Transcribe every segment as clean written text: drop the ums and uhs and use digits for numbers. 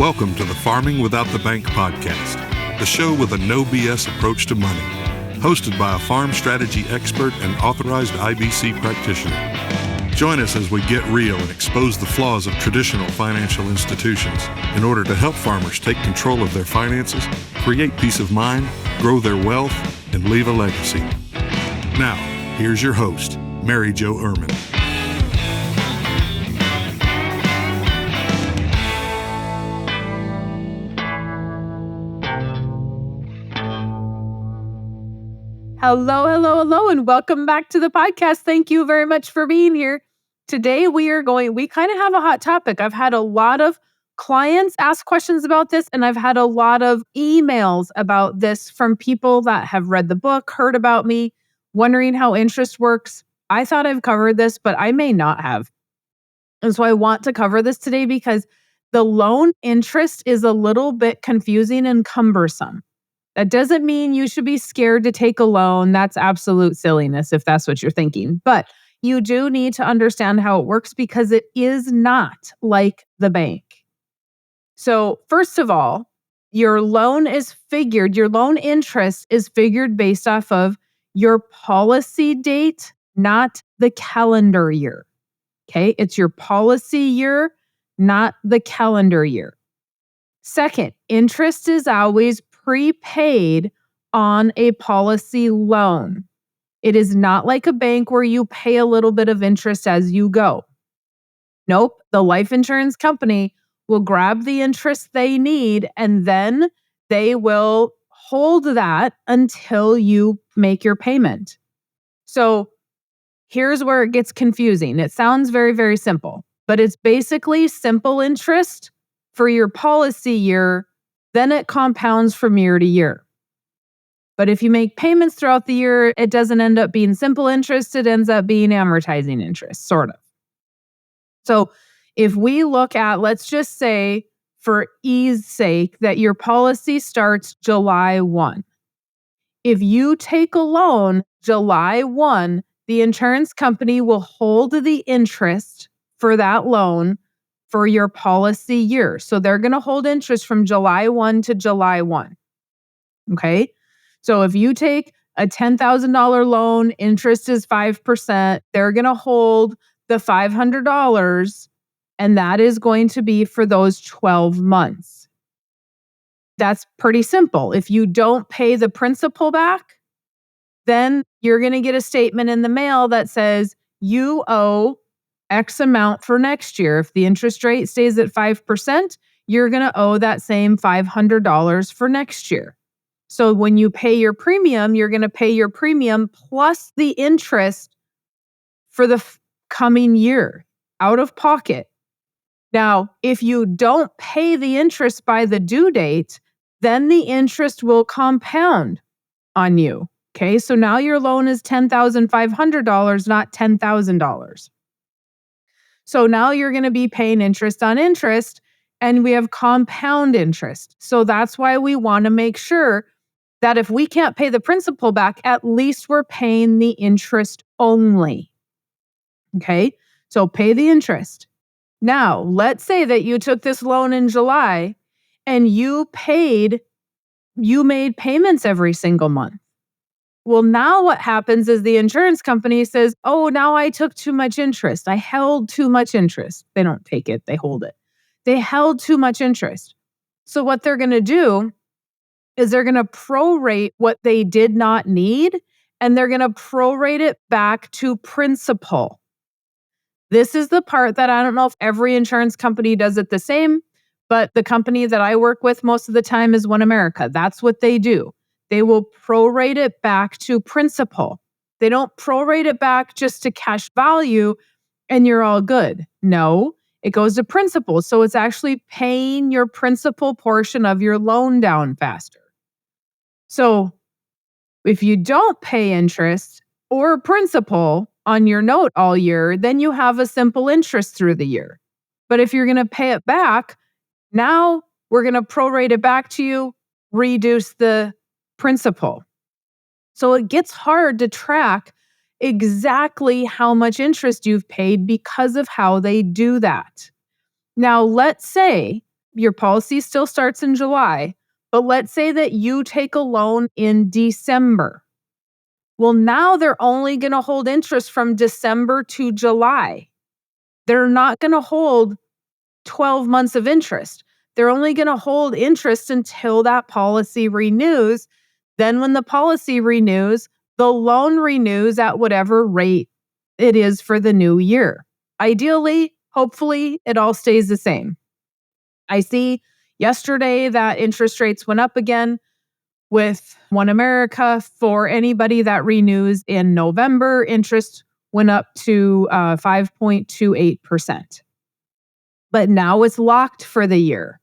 Welcome to the Farming Without the Bank podcast, the show with a no BS approach to money, hosted by a farm strategy expert and authorized IBC practitioner. Join us as we get real and expose the flaws of traditional financial institutions in order to help farmers take control of their finances, create peace of mind, grow their wealth, and leave a legacy. Now, here's your host, Mary Jo Ehrman. Hello, and welcome back to the podcast. Thank you very much for being here. Today we kind of have a hot topic. I've had a lot of clients ask questions about this, and I've had a lot of emails about this from people that have read the book, heard about me, wondering how interest works. I thought I've covered this, but I may not have. And so I want to cover this today because the loan interest is a little bit confusing and cumbersome. That doesn't mean you should be scared to take a loan. That's absolute silliness if that's what you're thinking. But you do need to understand how it works because it is not like the bank. So first of all, your loan interest is figured based off of your policy date, not the calendar year. Okay, it's your policy year, not the calendar year. Second, interest is always prepaid on a policy loan. It is not like a bank where you pay a little bit of interest as you go. Nope, the life insurance company will grab the interest they need and then they will hold that until you make your payment. So here's where it gets confusing. It sounds very, very simple, but it's basically simple interest for your policy year. Then it compounds from year to year. But if you make payments throughout the year, it doesn't end up being simple interest. It ends up being amortizing interest, sort of. So if we look at, let's just say for ease sake, that your policy starts July 1. If you take a loan July 1, the insurance company will hold the interest for that loan for your policy year. So they're going to hold interest from July 1 to July 1. Okay? So if you take a $10,000 loan, interest is 5%, they're going to hold the $500, and that is going to be for those 12 months. That's pretty simple. If you don't pay the principal back, then you're going to get a statement in the mail that says you owe X amount for next year. If the interest rate stays at 5%, you're going to owe that same $500 for next year. So when you pay your premium, you're going to pay your premium plus the interest for the coming year out of pocket. Now, if you don't pay the interest by the due date, then the interest will compound on you. Okay, so now your loan is $10,500, not $10,000. So now you're going to be paying interest on interest, and we have compound interest. So that's why we want to make sure that if we can't pay the principal back, at least we're paying the interest only. Okay, so pay the interest. Now, let's say that you took this loan in July and you made payments every single month. Well, now what happens is the insurance company says, oh, now I took too much interest. I held too much interest. They don't take it, they hold it. They held too much interest. So what they're going to do is they're going to prorate what they did not need, and they're going to prorate it back to principal. This is the part that I don't know if every insurance company does it the same, but the company that I work with most of the time is One America. That's what they do. They will prorate it back to principal. They don't prorate it back just to cash value and you're all good. No, it goes to principal. So it's actually paying your principal portion of your loan down faster. So if you don't pay interest or principal on your note all year, then you have a simple interest through the year. But if you're going to pay it back, now we're going to prorate it back to you, reduce the principal. So it gets hard to track exactly how much interest you've paid because of how they do that. Now, let's say your policy still starts in July, but let's say that you take a loan in December. Well, now they're only going to hold interest from December to July. They're not going to hold 12 months of interest. They're only going to hold interest until that policy renews. Then when the policy renews, the loan renews at whatever rate it is for the new year. Ideally, hopefully, it all stays the same. I see yesterday that interest rates went up again with One America. For anybody that renews in November, interest went up to 5.28%. But now it's locked for the year.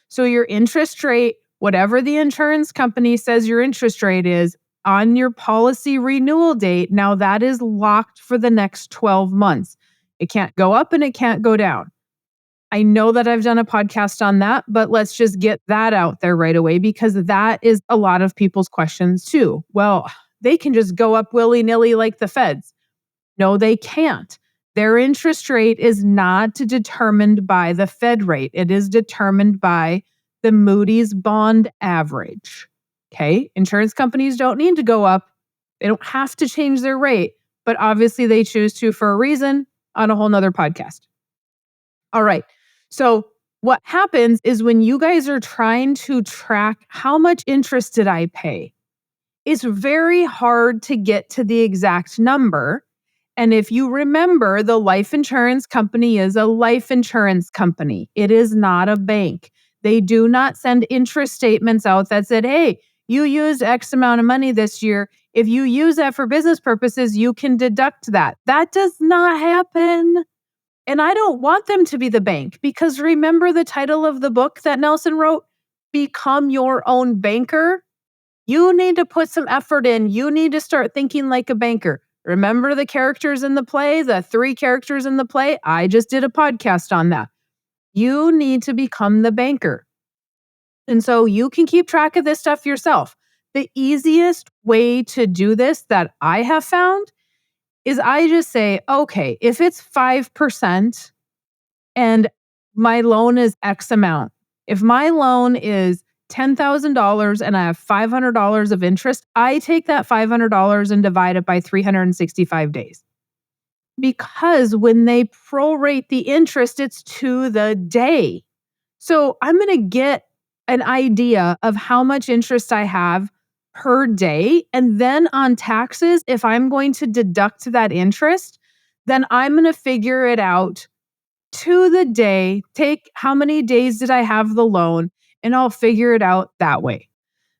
So your interest rate, whatever the insurance company says your interest rate is on your policy renewal date, now that is locked for the next 12 months. It can't go up and it can't go down. I know that I've done a podcast on that, but let's just get that out there right away because that is a lot of people's questions too. Well, they can just go up willy-nilly like the feds. No, they can't. Their interest rate is not determined by the Fed rate. It is determined by the Moody's bond average. Okay? Insurance companies don't need to go up. They don't have to change their rate, but obviously they choose to for a reason on a whole nother podcast. All right. So what happens is when you guys are trying to track how much interest did I pay, it's very hard to get to the exact number. And if you remember, the life insurance company is a life insurance company. It is not a bank. They do not send interest statements out that said, hey, you used X amount of money this year. If you use that for business purposes, you can deduct that. That does not happen. And I don't want them to be the bank because remember the title of the book that Nelson wrote, Become Your Own Banker? You need to put some effort in. You need to start thinking like a banker. Remember the characters in the play, the 3 characters in the play? I just did a podcast on that. You need to become the banker. And so you can keep track of this stuff yourself. The easiest way to do this that I have found is I just say, okay, if it's 5% and my loan is X amount, if my loan is $10,000 and I have $500 of interest, I take that $500 and divide it by 365 days. Because when they prorate the interest, it's to the day. So I'm going to get an idea of how much interest I have per day. And then on taxes, if I'm going to deduct that interest, then I'm going to figure it out to the day, take how many days did I have the loan, and I'll figure it out that way.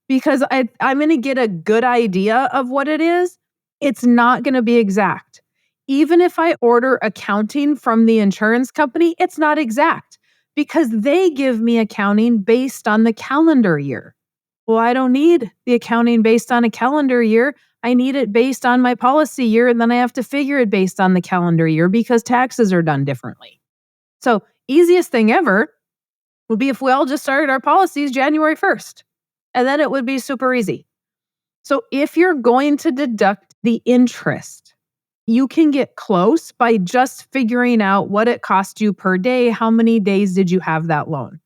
Because I'm going to get a good idea of what it is. It's not going to be exact. Even if I order accounting from the insurance company, it's not exact because they give me accounting based on the calendar year. Well, I don't need the accounting based on a calendar year. I need it based on my policy year, and then I have to figure it based on the calendar year because taxes are done differently. So, easiest thing ever would be if we all just started our policies January 1st, and then it would be super easy. So, if you're going to deduct the interest, you can get close by just figuring out what it cost you per day. How many days did you have that loan?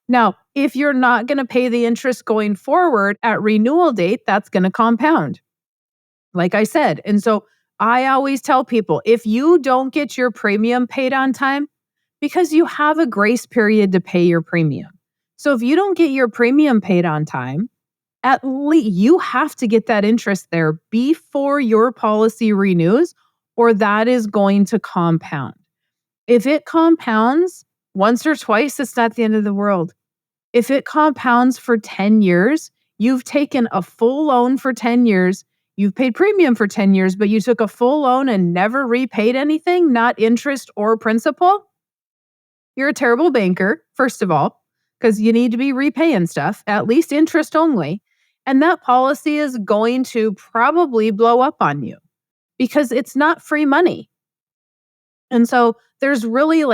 Now, if you're not going to pay the interest going forward at renewal date, that's going to compound, like I said. And so I always tell people, if you don't get your premium paid on time, because you have a grace period to pay your premium. So if you don't get your premium paid on time, at least you have to get that interest there before your policy renews, or that is going to compound. If it compounds once or twice, it's not the end of the world. If it compounds for 10 years, you've taken a full loan for 10 years, you've paid premium for 10 years, but you took a full loan and never repaid anything, not interest or principal, you're a terrible banker, first of all, because you need to be repaying stuff, at least interest only. And that policy is going to probably blow up on you because it's not free money. And so there's really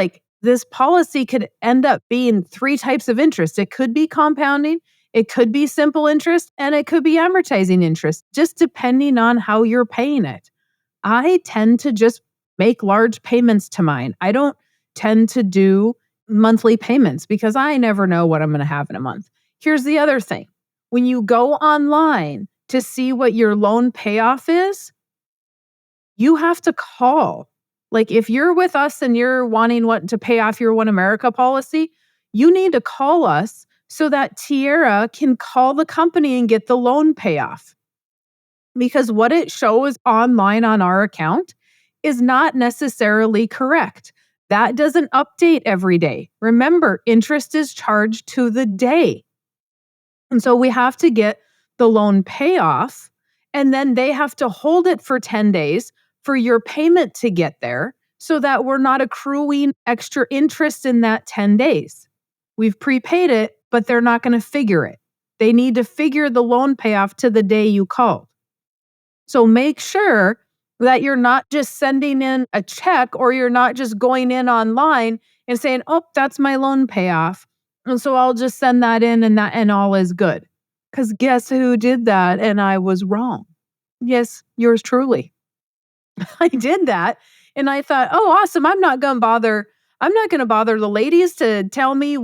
this policy could end up being 3 types of interest. It could be compounding, it could be simple interest, and it could be amortizing interest, just depending on how you're paying it. I tend to just make large payments to mine. I don't tend to do monthly payments because I never know what I'm going to have in a month. Here's the other thing. When you go online to see what your loan payoff is, you have to call. Like if you're with us and you're wanting to pay off your One America policy, you need to call us so that Tierra can call the company and get the loan payoff. Because what it shows online on our account is not necessarily correct. That doesn't update every day. Remember, interest is charged to the day. And so we have to get the loan payoff, and then they have to hold it for 10 days for your payment to get there so that we're not accruing extra interest in that 10 days. We've prepaid it, but they're not going to figure it. They need to figure the loan payoff to the day you called. So make sure that you're not just sending in a check or you're not just going in online and saying, oh, that's my loan payoff. And so I'll just send that in and all is good. Because guess who did that? And I was wrong. Yes, yours truly. I did that. And I thought, oh, awesome. I'm not going to bother the ladies to tell me I'm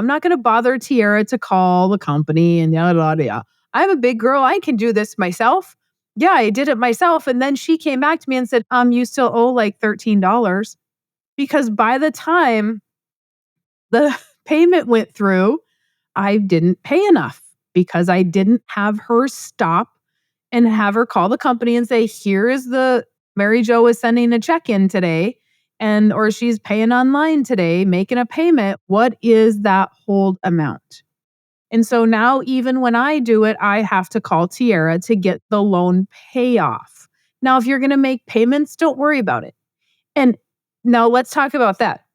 not going to bother Tierra to call the company and yada, yada, yada. I'm a big girl. I can do this myself. Yeah, I did it myself. And then she came back to me and said, you still owe like $13 because by the time the payment went through, I didn't pay enough because I didn't have her stop and have her call the company and say, here is the Mary Jo is sending a check in today or she's paying online today, making a payment. What is that hold amount? And so now even when I do it, I have to call Tierra to get the loan payoff. Now, if you're going to make payments, don't worry about it. And now let's talk about that.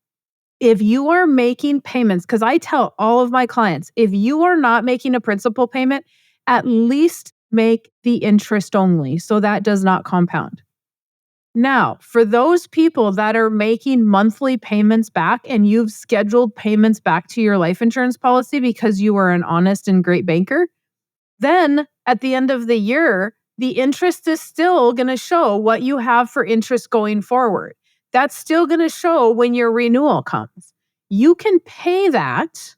If you are making payments, because I tell all of my clients, if you are not making a principal payment, at least make the interest only so that does not compound. Now, for those people that are making monthly payments back and you've scheduled payments back to your life insurance policy because you are an honest and great banker, then at the end of the year, the interest is still going to show what you have for interest going forward. That's still going to show when your renewal comes. You can pay that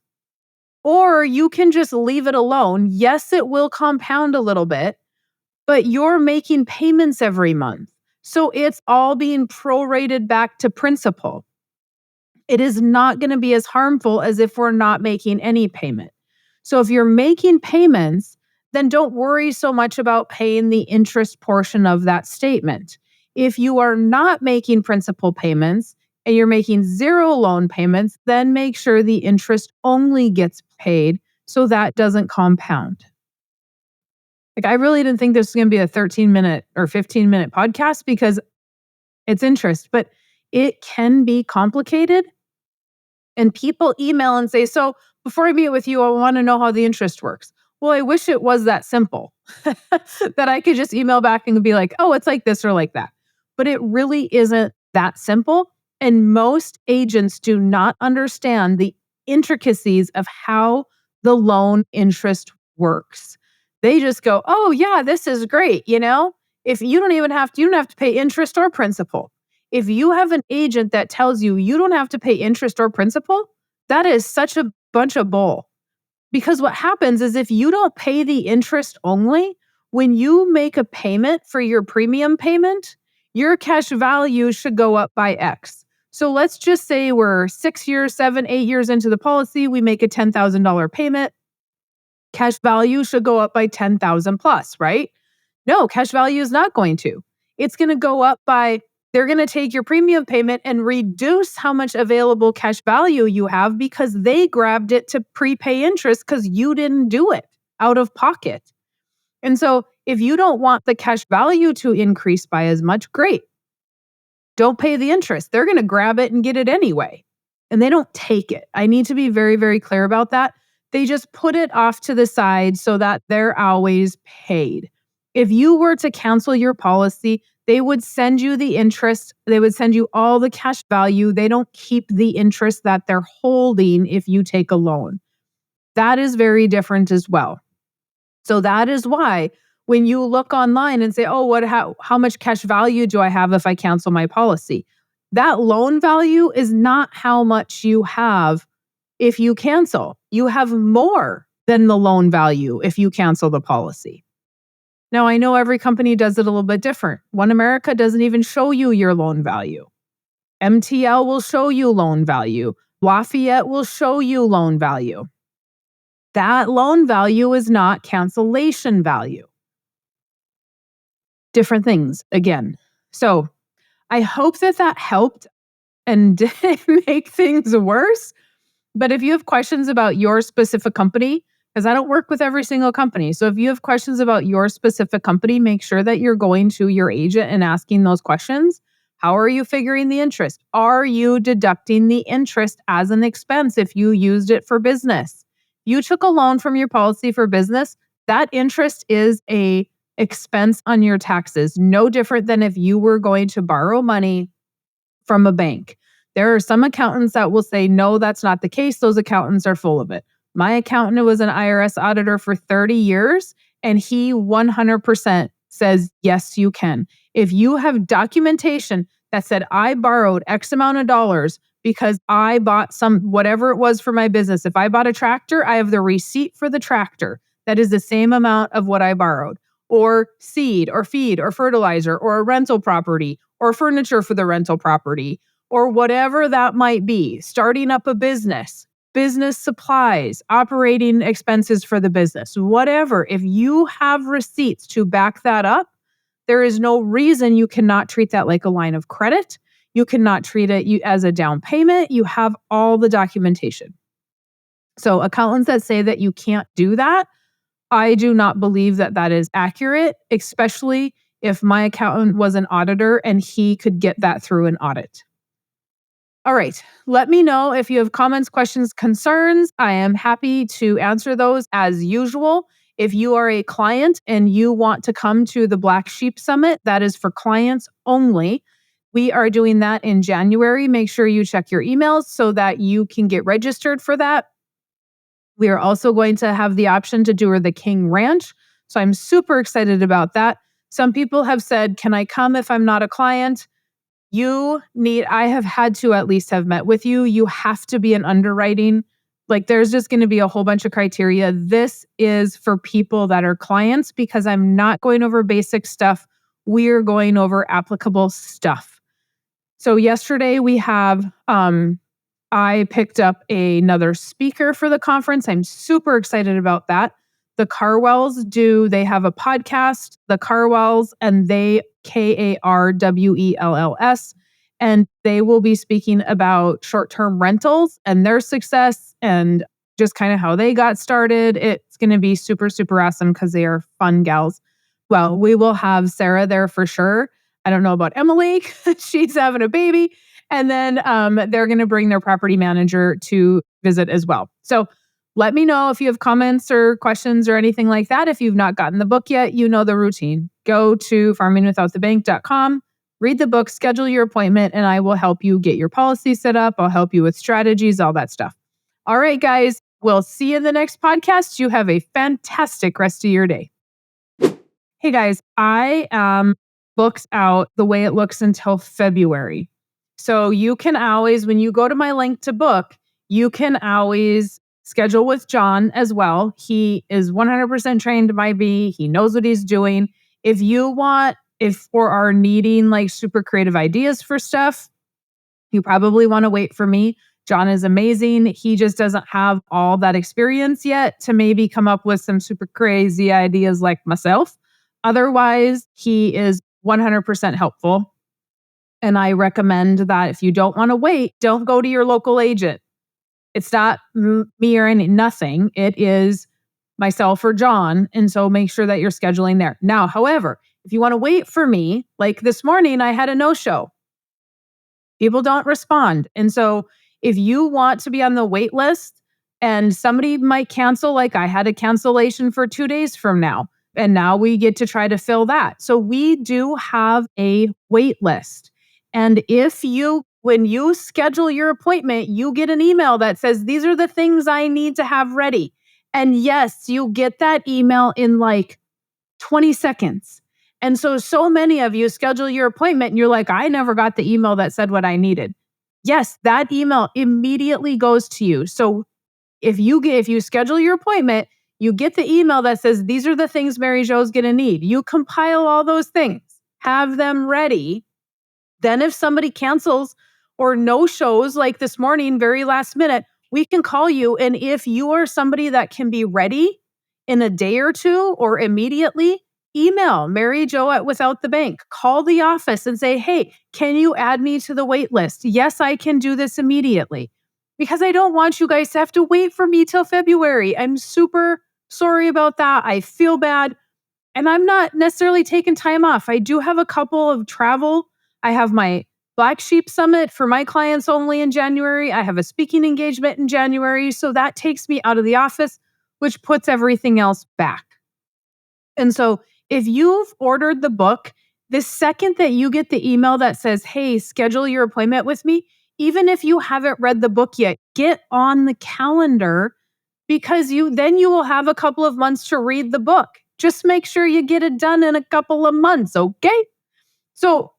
or you can just leave it alone. Yes, it will compound a little bit, but you're making payments every month. So it's all being prorated back to principal. It is not going to be as harmful as if we're not making any payment. So if you're making payments, then don't worry so much about paying the interest portion of that statement. If you are not making principal payments and you're making 0 loan payments, then make sure the interest only gets paid so that doesn't compound. Like, I really didn't think this was going to be a 13-minute or 15-minute podcast because it's interest, but it can be complicated. And people email and say, so before I meet with you, I want to know how the interest works. Well, I wish it was that simple that I could just email back and be like, oh, it's like this or like that. But it really isn't that simple. And most agents do not understand the intricacies of how the loan interest works. They just go, oh yeah, this is great. If you don't have to pay interest or principal. If you have an agent that tells you you don't have to pay interest or principal, that is such a bunch of bull. Because what happens is if you don't pay the interest only, when you make a payment for your premium payment, your cash value should go up by X. So let's just say we're 6 years, 7, 8 years into the policy, we make a $10,000 payment. Cash value should go up by 10,000 plus, right? No, cash value is not going to. It's going to go up by, they're going to take your premium payment and reduce how much available cash value you have because they grabbed it to prepay interest because you didn't do it out of pocket. And so if you don't want the cash value to increase by as much, great. Don't pay the interest. They're going to grab it and get it anyway. And they don't take it. I need to be very, very clear about that. They just put it off to the side so that they're always paid. If you were to cancel your policy, they would send you the interest. They would send you all the cash value. They don't keep the interest that they're holding if you take a loan. That is very different as well. So that is why when you look online and say, oh, how much cash value do I have if I cancel my policy? That loan value is not how much you have if you cancel. You have more than the loan value if you cancel the policy. Now, I know every company does it a little bit different. One America doesn't even show you your loan value. MTL will show you loan value. Lafayette will show you loan value. That loan value is not cancellation value. Different things again. So I hope that helped and didn't make things worse. But if you have questions about your specific company, because I don't work with every single company. So if you have questions about your specific company, make sure that you're going to your agent and asking those questions. How are you figuring the interest? Are you deducting the interest as an expense if you used it for business? You took a loan from your policy for business, that interest is a expense on your taxes, no different than if you were going to borrow money from a bank. There are some accountants that will say, no, that's not the case. Those accountants are full of it. My accountant was an IRS auditor for 30 years, and he 100% says, yes, you can. If you have documentation that said, I borrowed X amount of dollars because I bought whatever it was for my business. If I bought a tractor, I have the receipt for the tractor. That is the same amount of what I borrowed. Or seed, or feed, or fertilizer, or a rental property, or furniture for the rental property, or whatever that might be. Starting up a business supplies, operating expenses for the business, whatever. If you have receipts to back that up, there is no reason you cannot treat that like a line of credit. You cannot treat it as a down payment. You have all the documentation. So accountants that say that you can't do that, I do not believe that that is accurate, especially if my accountant was an auditor and he could get that through an audit. All right. Let me know if you have comments, questions, concerns. I am happy to answer those as usual. If you are a client and you want to come to the Black Sheep Summit, that is for clients only. We are doing that in January. Make sure you check your emails so that you can get registered for that. We are also going to have the option to do the King Ranch. So I'm super excited about that. Some people have said, can I come if I'm not a client? I have had to at least have met with you. You have to be an underwriting. Like there's just going to be a whole bunch of criteria. This is for people that are clients because I'm not going over basic stuff. We're going over applicable stuff. So yesterday I picked up another speaker for the conference. I'm super excited about that. The Carwells they have a podcast, the Carwells, and they Karwells, and they will be speaking about short-term rentals and their success and just kind of how they got started. It's going to be super, super awesome because they are fun gals. Well, we will have Sarah there for sure. I don't know about Emily. She's having a baby. And then they're going to bring their property manager to visit as well. So let me know if you have comments or questions or anything like that. If you've not gotten the book yet, you know the routine. Go to farmingwithoutthebank.com, read the book, schedule your appointment, and I will help you get your policy set up. I'll help you with strategies, all that stuff. All right, guys, we'll see you in the next podcast. You have a fantastic rest of your day. Hey, guys, I am booked out the way it looks until February. So you can always, when you go to my link to book, you can always schedule with John as well. He is 100% trained by me. He knows what he's doing. If or are needing like super creative ideas for stuff, you probably want to wait for me. John is amazing. He just doesn't have all that experience yet to maybe come up with some super crazy ideas like myself. Otherwise, he is 100% helpful. And I recommend that if you don't want to wait, don't go to your local agent. It's not me or nothing. It is myself or John. And so make sure that you're scheduling there. Now, however, if you want to wait for me, like this morning, I had a no-show. People don't respond. And so if you want to be on the wait list and somebody might cancel, like I had a cancellation for 2 days from now, and now we get to try to fill that. So we do have a wait list. And when you schedule your appointment, you get an email that says, these are the things I need to have ready. And yes, you get that email in like 20 seconds. And so many of you schedule your appointment and you're like, I never got the email that said what I needed. Yes, that email immediately goes to you. So if you schedule your appointment, you get the email that says, these are the things Mary Jo's going to need. You compile all those things, have them ready. Then if somebody cancels or no shows like this morning, very last minute, we can call you. And if you are somebody that can be ready in a day or two or immediately, email Mary Jo at Without the Bank. Call the office and say, hey, can you add me to the wait list? Yes, I can do this immediately. Because I don't want you guys to have to wait for me till February. I'm super sorry about that. I feel bad. And I'm not necessarily taking time off. I do have a couple of travel. I have my Black Sheep Summit for my clients only in January. I have a speaking engagement in January. So that takes me out of the office, which puts everything else back. And so if you've ordered the book, the second that you get the email that says, hey, schedule your appointment with me, even if you haven't read the book yet, get on the calendar because then you will have a couple of months to read the book. Just make sure you get it done in a couple of months, okay? So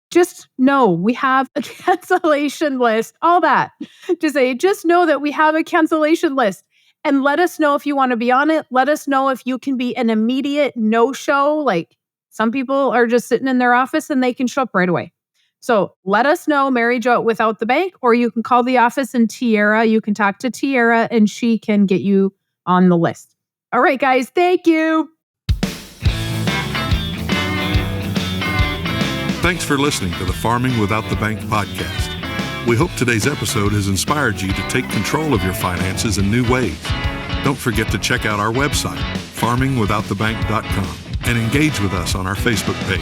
just know we have a cancellation list, all that to say, just know that we have a cancellation list. And let us know if you want to be on it. Let us know if you can be an immediate no-show. Like some people are just sitting in their office and they can show up right away. So let us know, Mary Jo at Without the Bank, or you can call the office in Tierra. You can talk to Tierra and she can get you on the list. All right, guys, thank you. Thanks for listening to the Farming Without the Bank podcast. We hope today's episode has inspired you to take control of your finances in new ways. Don't forget to check out our website, farmingwithoutthebank.com, and engage with us on our Facebook page,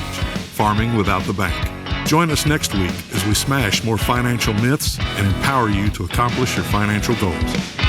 Farming Without the Bank. Join us next week as we smash more financial myths and empower you to accomplish your financial goals.